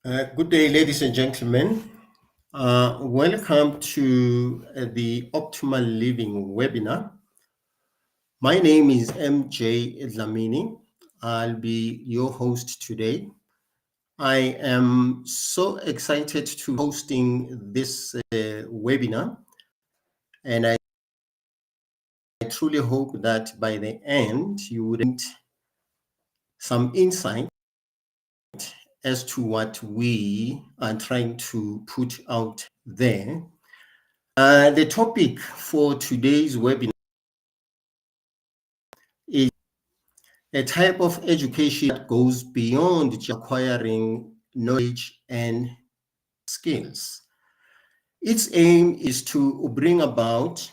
Good day, ladies and gentlemen. Welcome to the Optimal Living webinar. My name is MJ Dlamini. I'll be your host today. I am so excited to hosting this webinar, and I truly hope that by the end you would get some insight as to what we are trying to put out there. The topic for today's webinar is a type of education that goes beyond acquiring knowledge and skills. Its aim is to bring about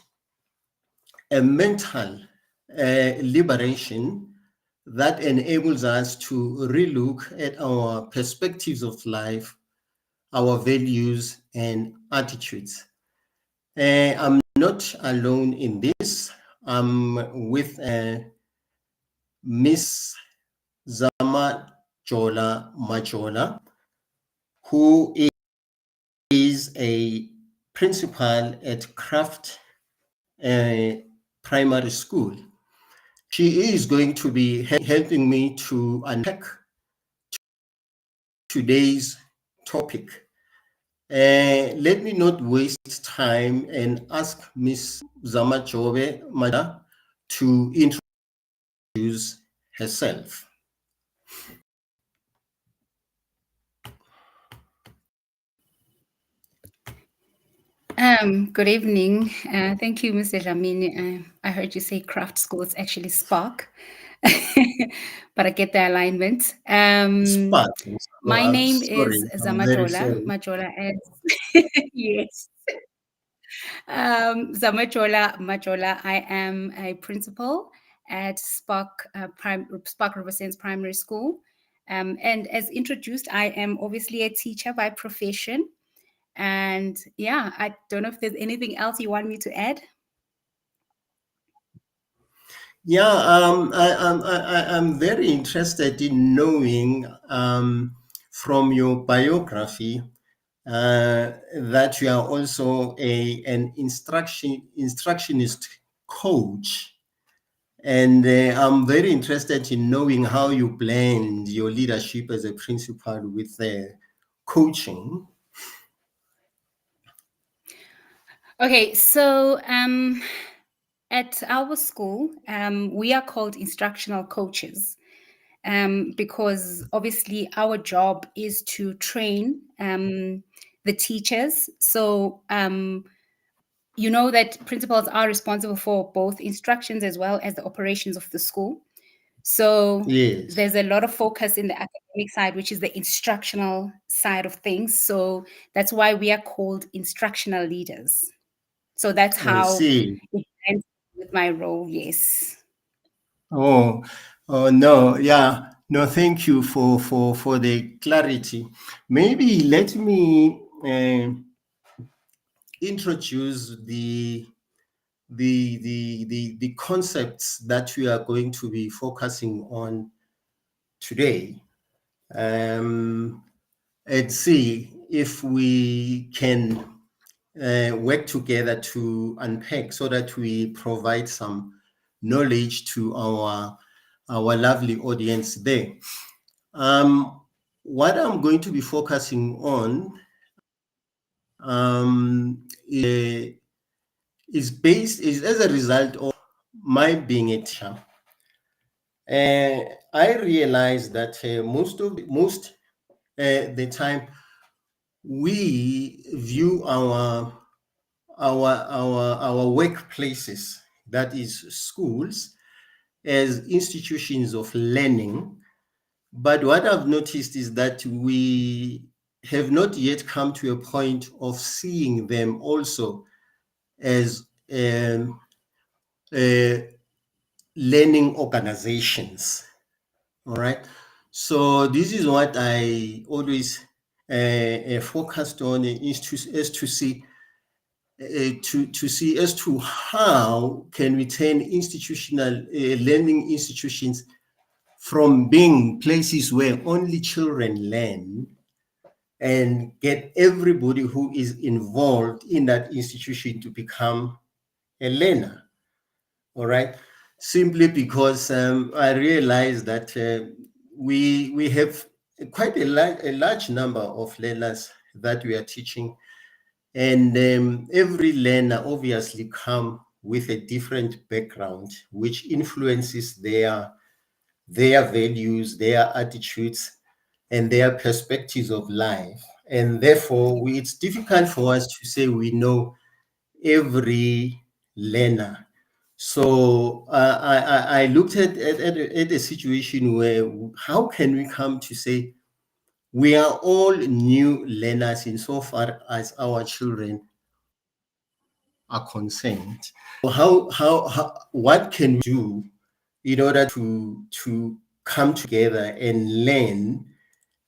a mental liberation that enables us to relook at our perspectives of life, our values, and attitudes. I'm not alone in this. I'm with Miss Zamajola Majola, who is a principal at Craft Primary School. She is going to be helping me to unpack today's topic. Let me not waste time and ask Ms. Zamajobe Majola to introduce herself. Good evening. Thank you, Mr. Dlamini. I heard you say craft school. It's actually Spark, but I get the alignment. Spark. My I'm name sorry. is I'm very Zamajola. sorry. Majola yes. Zamajola. I am a principal at Spark Spark River Sense Primary School. And as introduced, I am obviously a teacher by profession. And yeah, I don't know if there's anything else you want me to add. Yeah, I'm very interested in knowing from your biography that you are also an instructionist coach. And I'm very interested in knowing how you blend your leadership as a principal with coaching. Okay, so at our school, we are called instructional coaches because obviously our job is to train the teachers. So you know that principals are responsible for both instructions as well as the operations of the school. So Yes, there's a lot of focus in the academic side, which is the instructional side of things. So that's why we are called instructional leaders. So that's I how see. it ends with my role. Yes. Oh, oh no, yeah. No, thank you for the clarity. Maybe let me introduce the concepts that we are going to be focusing on today, and see if we can work together to unpack so that we provide some knowledge to our lovely audience there. What I'm going to be focusing on is as a result of my being a teacher. I realize that most the time we view our workplaces, that is schools, as institutions of learning. But what I've noticed is that we have not yet come to a point of seeing them also as learning organizations. All right. So this is what I always focused on, is to see as to how can we turn institutional learning institutions from being places where only children learn and get everybody who is involved in that institution to become a learner. All right. Simply because I realized that we have quite a large number of learners that we are teaching, and every learner obviously come with a different background, which influences their values, their attitudes, and their perspectives of life. And therefore, it's difficult for us to say we know every learner. So I looked at a situation where how can we come to say we are all new learners insofar as our children are concerned. So how what can we do in order to come together and learn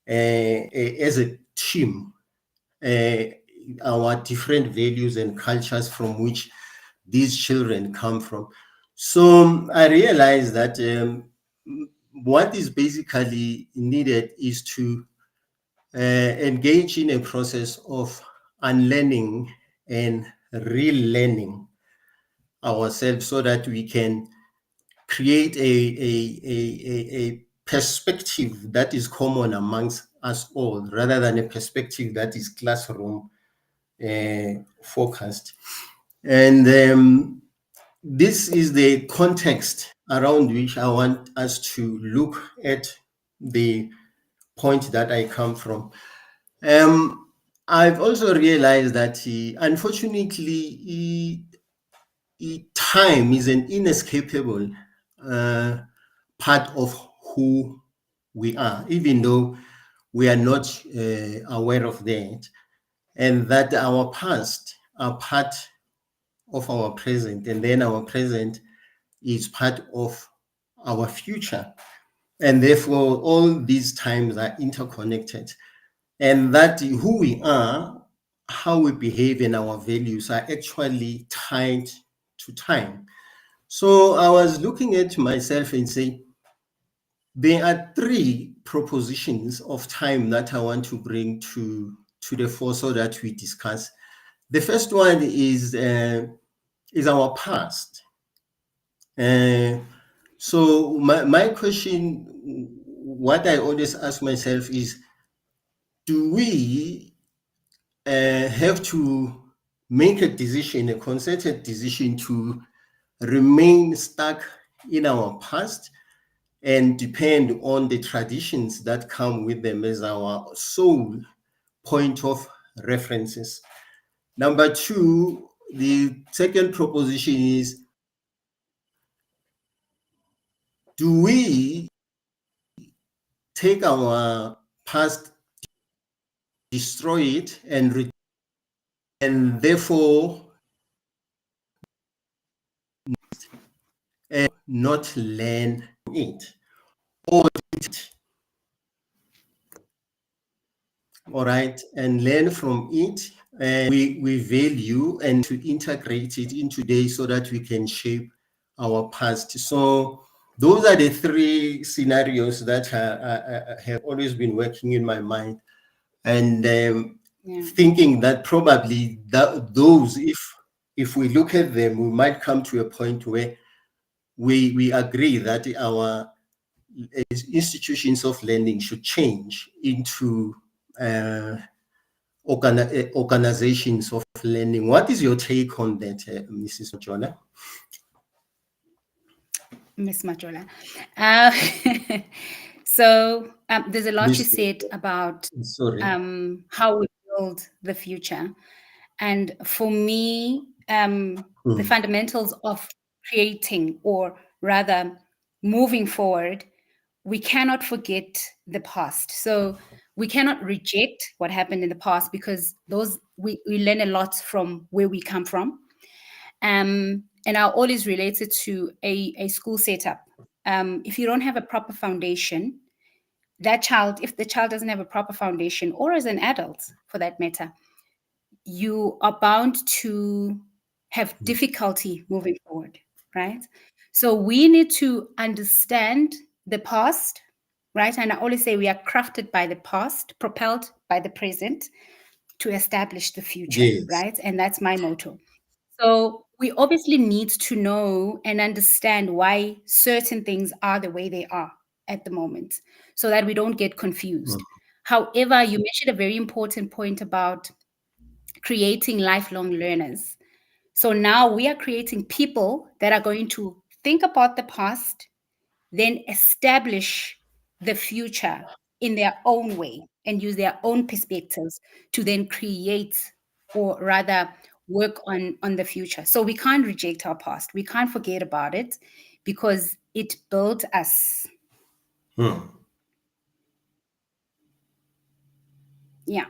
as a team uh, our different values and cultures from which these children come from. So I realized that what is basically needed is to engage in a process of unlearning and relearning ourselves so that we can create a perspective that is common amongst us all rather than a perspective that is classroom focused. And this is the context around which I want us to look at the point that I come from. I've also realized that unfortunately, time is an inescapable uh, part of who we are, even though we are not aware of that, and that our past are part of our present, and then our present is part of our future. And therefore, all these times are interconnected, and that who we are, how we behave, and our values are actually tied to time. So I was looking at myself and saying, there are three propositions of time that I want to bring to the fore so that we discuss. The first one is our past. Uh, so my question, what I always ask myself is, do we have to make a decision, a concerted decision to remain stuck in our past and depend on the traditions that come with them as our sole point of references? Number two, the second proposition is, do we take our past, destroy it, and therefore not learn it? Or all right, and learn from it. We value and to integrate it in today so that we can shape our past. So those are the three scenarios that have always been working in my mind, and thinking that probably those, if we look at them, we might come to a point where we agree that our institutions of learning should change into organizations of learning. What is your take on that, Mrs. Majola? Miss Majola. Uh, so there's a lot you Miss, said about sorry. how we build the future. And for me, the Hmm. fundamentals of creating, or rather moving forward, we cannot forget the past. So we cannot reject what happened in the past, because those we learn a lot from where we come from. And I always relate it to a school setup. If you don't have a proper foundation, that child, if the child doesn't have a proper foundation, or as an adult for that matter, you are bound to have difficulty moving forward, right? So we need to understand the past, right? And I always say we are crafted by the past, propelled by the present to establish the future, Yes. right? And that's my motto. So we obviously need to know and understand why certain things are the way they are at the moment so that we don't get confused. However, you mentioned a very important point about creating lifelong learners. So now we are creating people that are going to think about the past, then establish the future in their own way and use their own perspectives to then create or rather work on the future. So we can't reject our past. We can't forget about it because it built us. Hmm. Yeah.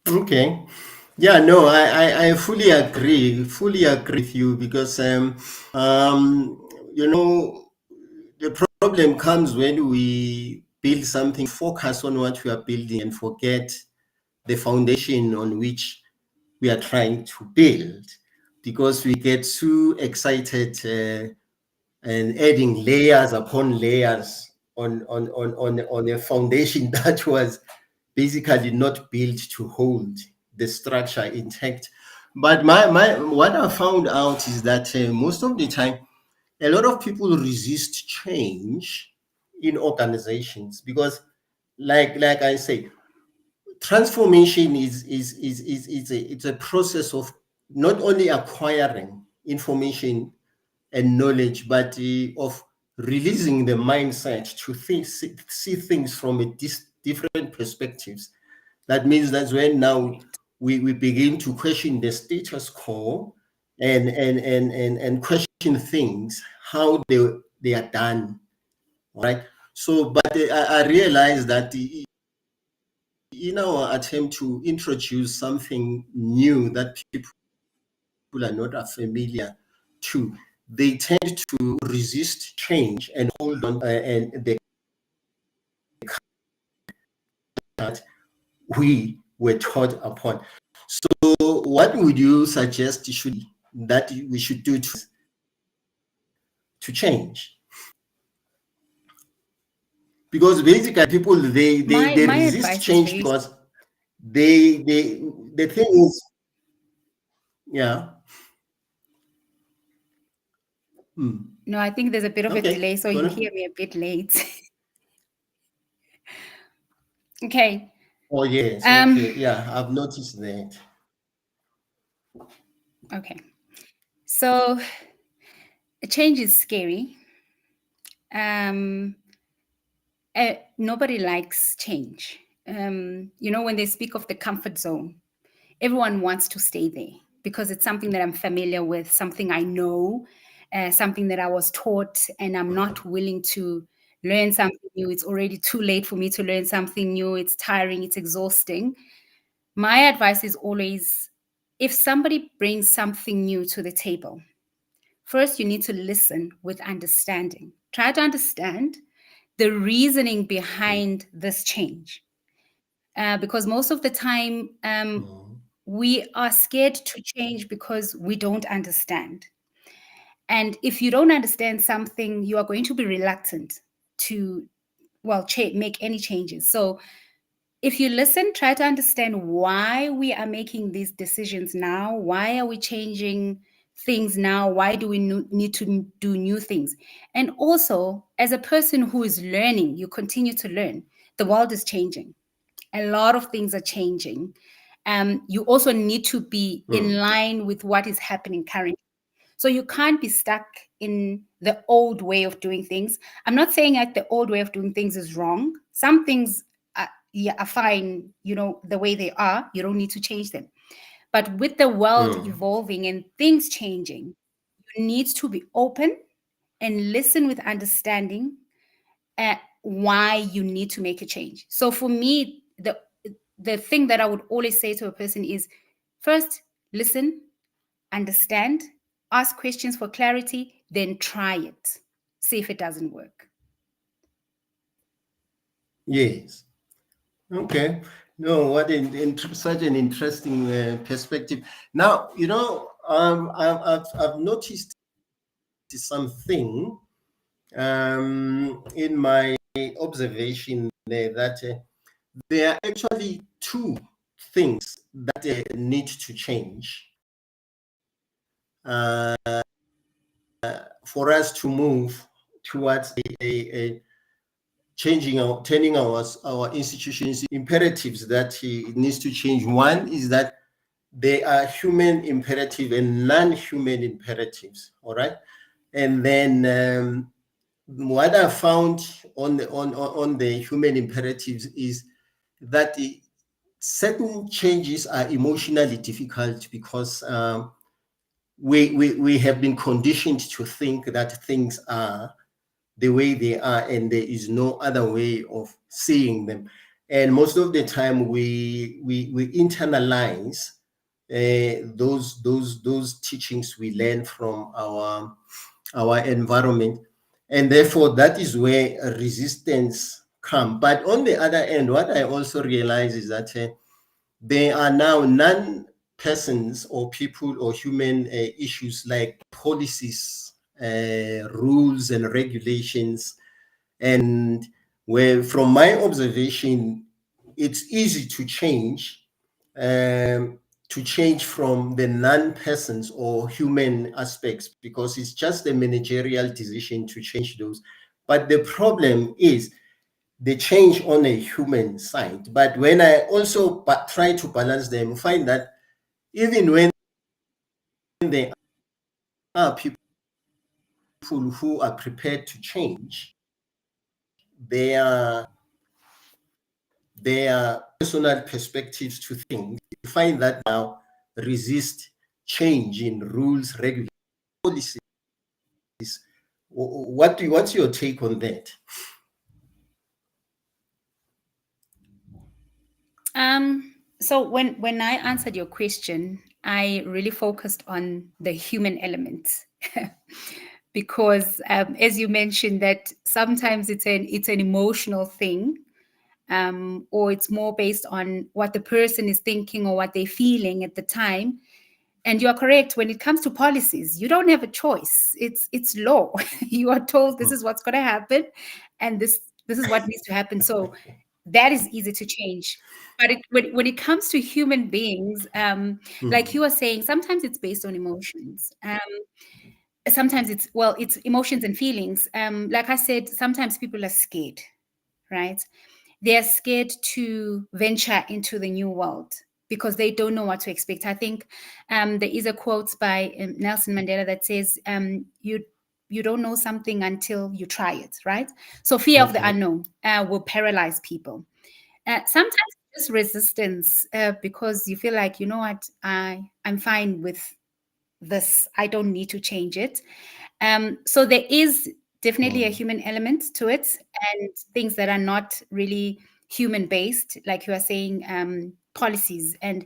Okay. Yeah, no, I fully agree with you because the problem comes when we build something, focus on what we are building and forget the foundation on which we are trying to build because we get too excited and adding layers upon layers on a foundation that was basically not built to hold the structure intact. But my what I found out is that most of the time, a lot of people resist change in organizations because, like I say, transformation it's a process of not only acquiring information and knowledge, but of releasing the mindset to see things from different perspectives. That means that's when now we begin to question the status quo and question things, how they are done, right? So, but I realized that in our attempt to introduce something new that people are not familiar to, they tend to resist change and hold on and they that we were taught upon. So, what would you suggest that we should do to change? Because basically, people they My resist advice is change very because they the thing is, yeah. Hmm. no, I think there's a bit of a Okay, delay, so go you on. hear me a bit late. Okay. Oh yes, Um, okay, yeah, I've noticed that. okay. So change is scary. Um, nobody likes change. When they speak of the comfort zone, everyone wants to stay there because it's something that I'm familiar with, something I know, something that I was taught, and I'm not willing to learn something new. It's already too late for me to learn something new. It's tiring, it's exhausting. My advice is always if somebody brings something new to the table, first you need to listen with understanding. Try to understand the reasoning behind this change. Because most of the time, Mhm. we are scared to change because we don't understand. And if you don't understand something, you are going to be reluctant to, well, make any changes. So if you listen, try to understand why we are making these decisions now. Why are we changing things now? Why do we need to do new things? And also, as a person who is learning, you continue to learn. The world is changing. A lot of things are changing. You also need to be in Hmm. line with what is happening currently. So you can't be stuck in the old way of doing things. I'm not saying that the old way of doing things is wrong. Some things yeah, are fine, the way they are. You don't need to change them. But with the world Hmm. evolving and things changing, you need to be open and listen with understanding at why you need to make a change. So for me, the thing that I would always say to a person is first listen, understand, ask questions for clarity, then try it. See if it doesn't work. Yes. Okay. No, what such an interesting perspective. Now, I've noticed something in my observation there that there are actually two things that need to change for us to move towards a changing our turning our institutions imperatives that it needs to change. One is that there are human imperative and non-human imperatives. All right, and then what I found on the human imperatives is that certain changes are emotionally difficult because we have been conditioned to think that things are the way they are and there is no other way of seeing them, and most of the time we internalize those teachings we learn from our environment, and therefore that is where a resistance come. But on the other end, what I also realize is that there are now non-persons or people or human issues like policies, rules and regulations, and where from my observation it's easy to change from the non-persons or human aspects because it's just a managerial decision to change those. But the problem is the change on a human side. But when I also try to balance them, find that even when there are people who are prepared to change, their personal perspectives to things, you find that now resist change in rules, regulations, policies. What's your take on that? So when I answered your question, I really focused on the human element because, as you mentioned, that sometimes it's an emotional thing, or it's more based on what the person is thinking or what they're feeling at the time. And you're correct, when it comes to policies, you don't have a choice. It's law. You are told this is what's going to happen, and this is what needs to happen. So that is easy to change. But when it comes to human beings, like you were saying, sometimes it's based on emotions. Sometimes it's emotions and feelings. Like I said, sometimes people are scared, right? They're scared to venture into the new world because they don't know what to expect. I think there is a quote by Nelson Mandela that says, "You don't know something until you try it." Right? So fear of the Okay. unknown will paralyze people. Sometimes just resistance because you feel like, you know what, I'm fine with this. I don't need to change it. So there is definitely a human element to it, and things that are not really human based, like you are saying, policies. And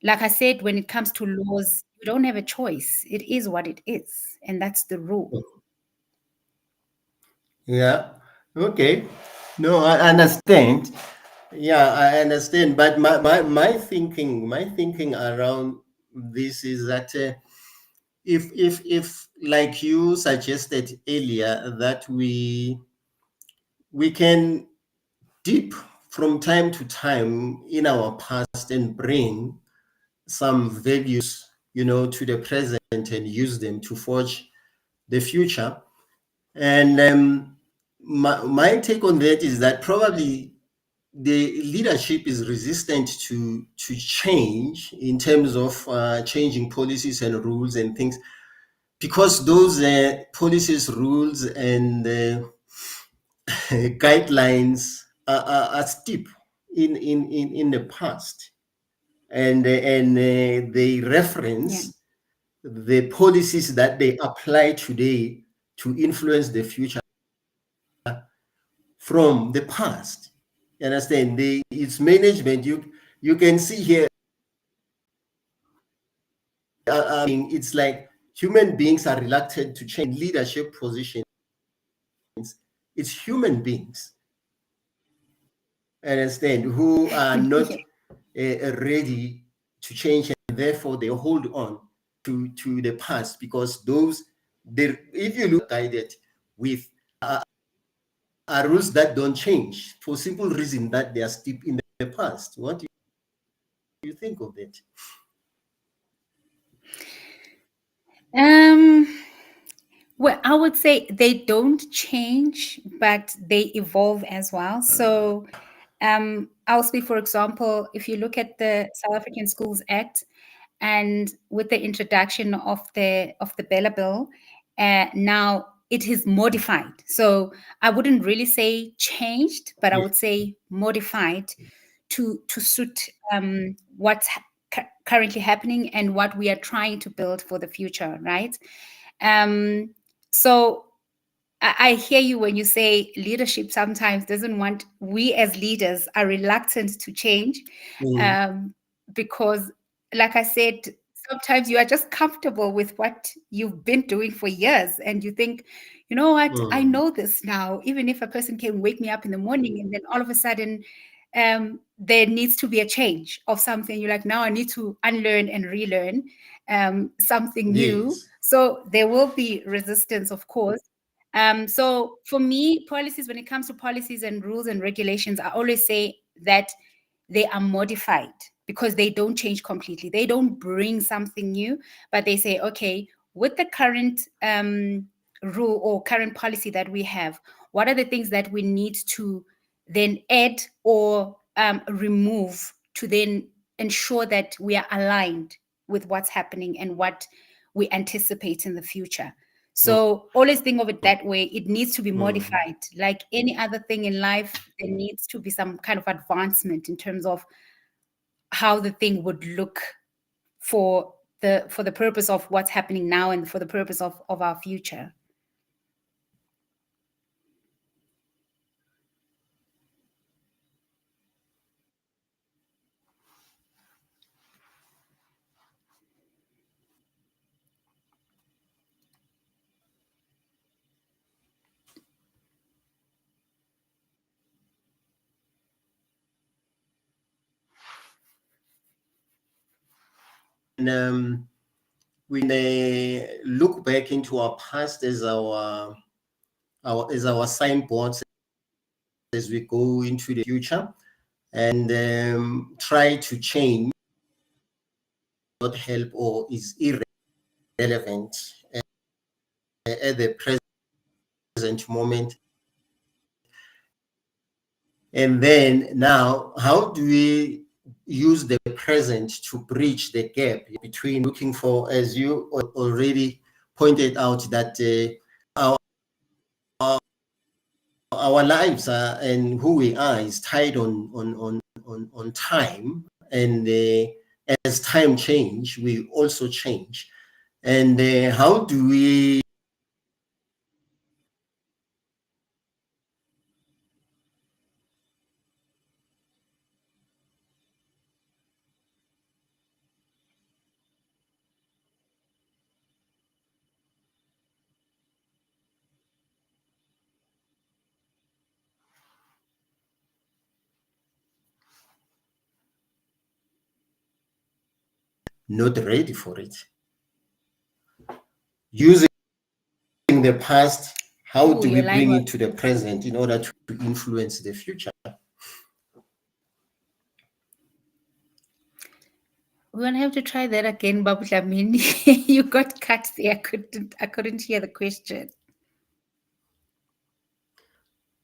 like I said, when it comes to laws, you don't have a choice. It is what it is, and that's the rule. Yeah. Okay. No, I understand. Yeah, I understand. But my thinking around this is that if like you suggested earlier that we can dip from time to time in our past and bring some values, to the present and use them to forge the future. And my take on that is that probably the leadership is resistant to change in terms of changing policies and rules and things because those policies, rules, and guidelines are steep in the past, and they Yeah. reference the policies that they apply today to influence the future from the past. You understand? It's management. You can see here. It's like human beings are reluctant to change leadership positions. It's human beings, understand, who are not Yeah. ready to change, and therefore they hold on to the past because those if you look guided with are rules that don't change for simple reason that they are steeped in the past. What do you think of that? Um, well, I would say they don't change, but they evolve as well. So, I'll speak, for example, if you look at the South African Schools Act, and with the introduction of the Bella Bill, now it is modified. So I wouldn't really say changed, but I Yeah. would say modified to suit what's currently happening and what we are trying to build for the future, right? Um, so I hear you when you say leadership sometimes doesn't want, we as leaders are reluctant to change, Mm, um, because, like I said, sometimes you are just comfortable with what you've been doing for years. And you think, you know what, I mm, know this now. Even if a person can wake me up in the morning and then all of a sudden there needs to be a change of something, you're like, now I need to unlearn and relearn something new. yes. So there will be resistance, of course. So for me, policies, when it comes to policies and rules and regulations, I always say that they are modified because they don't change completely. They don't bring something new, but they say, okay, with the current rule or current policy that we have, what are the things that we need to then add or remove to then ensure that we are aligned with what's happening and what we anticipate in the future. Mm, So always think of it that way. It needs to be mm. modified. Like any other thing in life, there needs to be some kind of advancement in terms of how the thing would look for the purpose of what's happening now and for the purpose of our future. And we may look back into our past as our signboards as we go into the future, and try to change, not help or is irrelevant at the present moment. And then now, how do we use the present to bridge the gap between looking for, as you already pointed out, that our, our lives are, and who we are is tied on time, and as time change, we also change. And how do we not ready for it? Using the past, how Oh, do we your line bring was. it to the present in order to influence the future? We're gonna have to try that again, Babu Dlamini. You got cut there. I couldn't hear the question.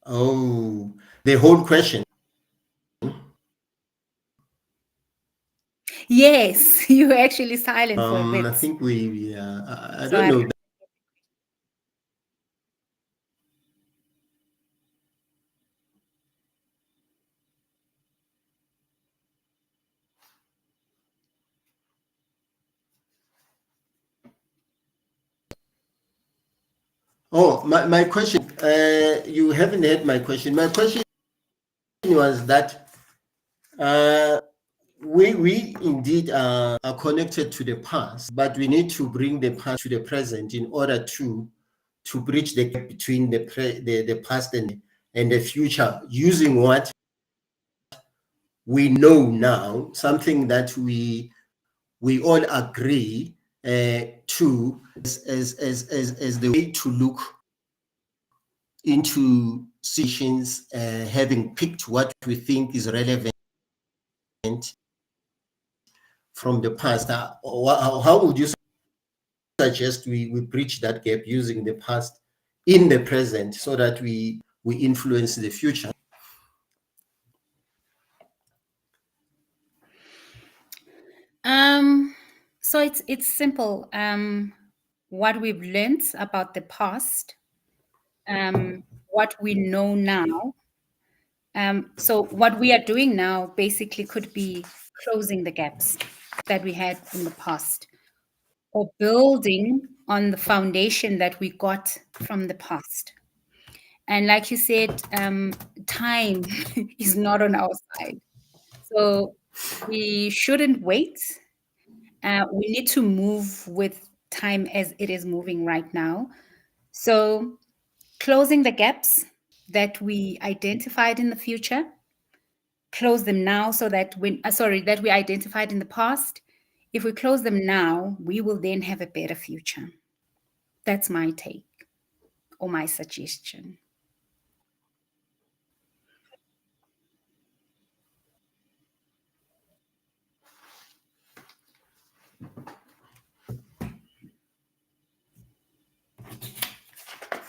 Oh, the whole question. Yes, you were actually silent for a I bit. think I So don't I know. Oh, my question, you haven't heard my question. My question was that uh, we indeed are connected to the past, but we need to bring the past to the present in order to bridge the gap between the past and the future, using what we know now, something that we all agree to as the way to look into situations, having picked what we think is relevant from the past. How would you suggest we bridge that gap using the past in the present so that we influence the future? So it's simple. What we've learned about the past, what we know now. So what we are doing now basically could be closing the gaps that we had in the past, or building on the foundation that we got from the past. And like you said, time is not on our side. So we shouldn't wait. We need to move with time as it is moving right now. So closing the gaps that we identified in the future, close them now so that that we identified in the past. If we close them now, we will then have a better future. That's my take or my suggestion.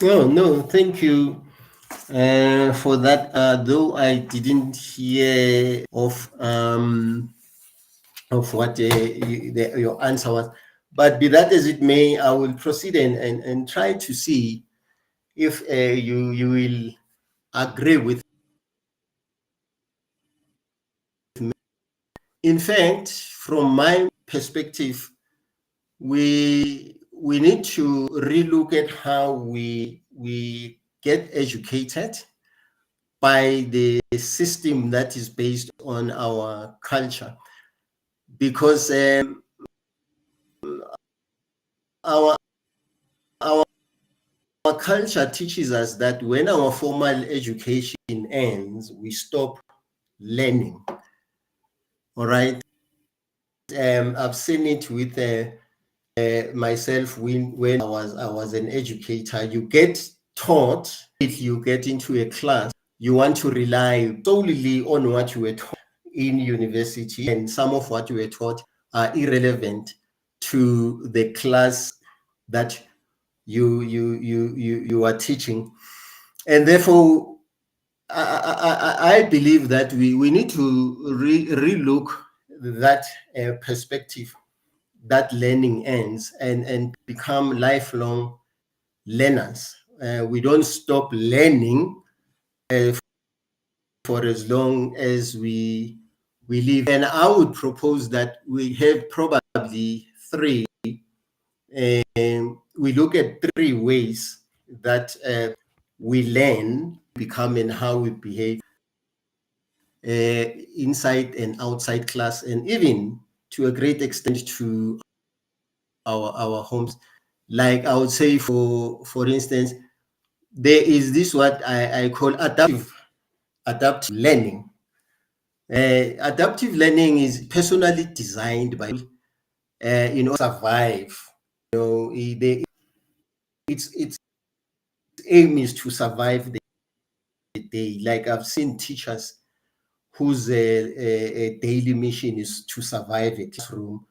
No, thank you for that. Though I didn't hear of what your answer was, but be that as it may, I will proceed and try to see if you will agree with me. In fact, from my perspective, we need to relook at how we get educated by the system that is based on our culture, because our our culture teaches us that when our formal education ends, we stop learning. All right. I've seen it with myself when I was an educator. You get taught, if you get into a class, you want to rely solely on what you were taught in university, and some of what you were taught are irrelevant to the class that you are teaching. And therefore I believe that we need to relook that perspective, that learning ends, and become lifelong learners. We don't stop learning for as long as we live. And I would propose that we have probably three. We look at three ways that we learn, become, and how we behave inside and outside class, and even to a great extent to our homes. Like I would say, for instance, there is this what I call adaptive learning. Adaptive learning is personally designed by survive. Its aim is to survive the day. Like I've seen teachers whose daily mission is to survive a classroom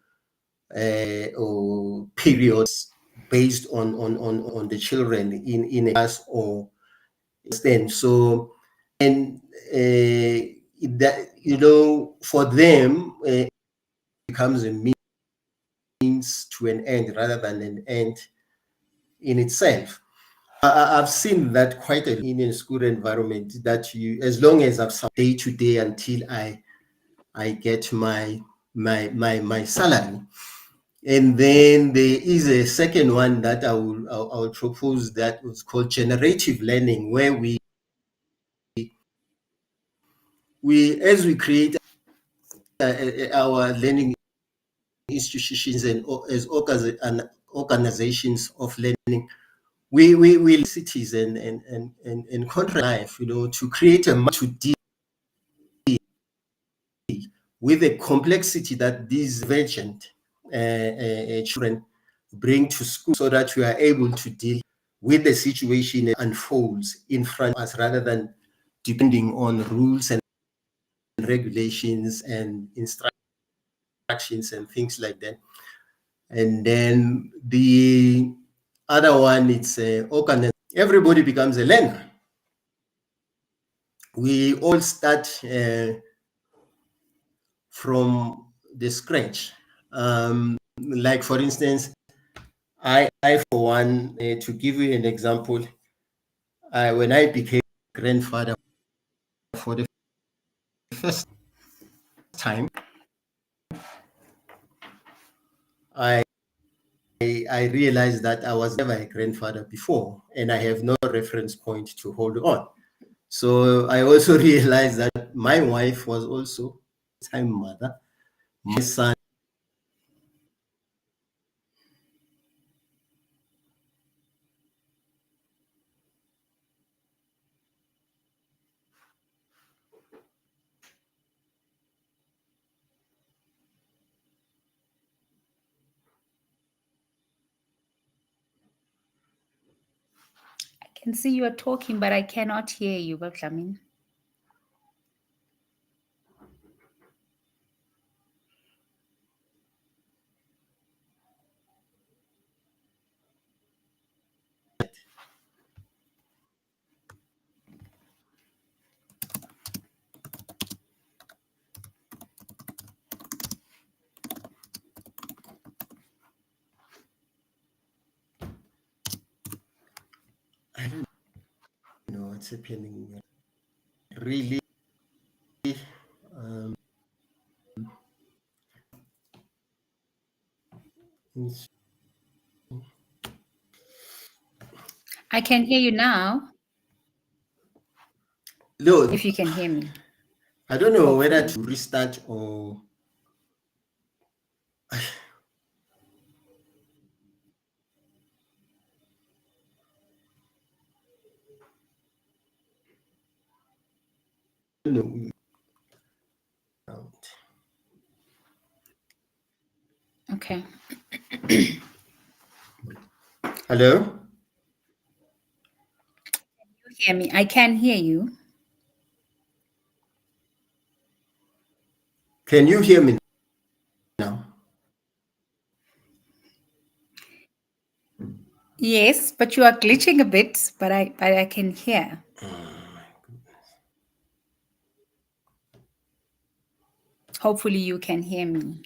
or periods based on the children in a class or stand. So, and that, for them, becomes a means to an end rather than an end in itself. I've seen that quite a in a school environment, that you, as long as I've day to day until I get my salary. And then there is a second one that I will propose, that was called generative learning, where we as we create our learning institutions and as organizations of learning, we cities and control life, to create to deal with the complexity that these divergent children bring to school so that we are able to deal with the situation that unfolds in front of us rather than depending on rules and regulations and instructions and things like that. And then the other one, it's organization. Everybody becomes a learner. We all start from the scratch. Like for instance, I for one, to give you an example, when I became grandfather for the first time, I I realized that I was never a grandfather before, and I have no reference point to hold on. So I also realized that my wife was also a time mother. My son, I can see you are talking, but I cannot hear you, Bablamin. I don't know what's happening. Really, um, I can hear you now, no, if you can hear me. I don't know whether Hopefully. to restart or no. Okay. Hello, You hear me? I can hear you. can you hear me now? Yes, but you are glitching a bit, but I can hear. Hopefully you can hear me.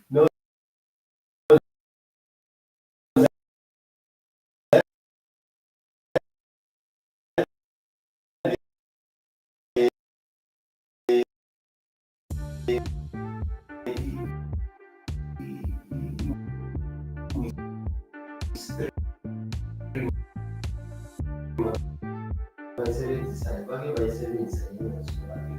No, vai ser inside. Qual que vai ser inside?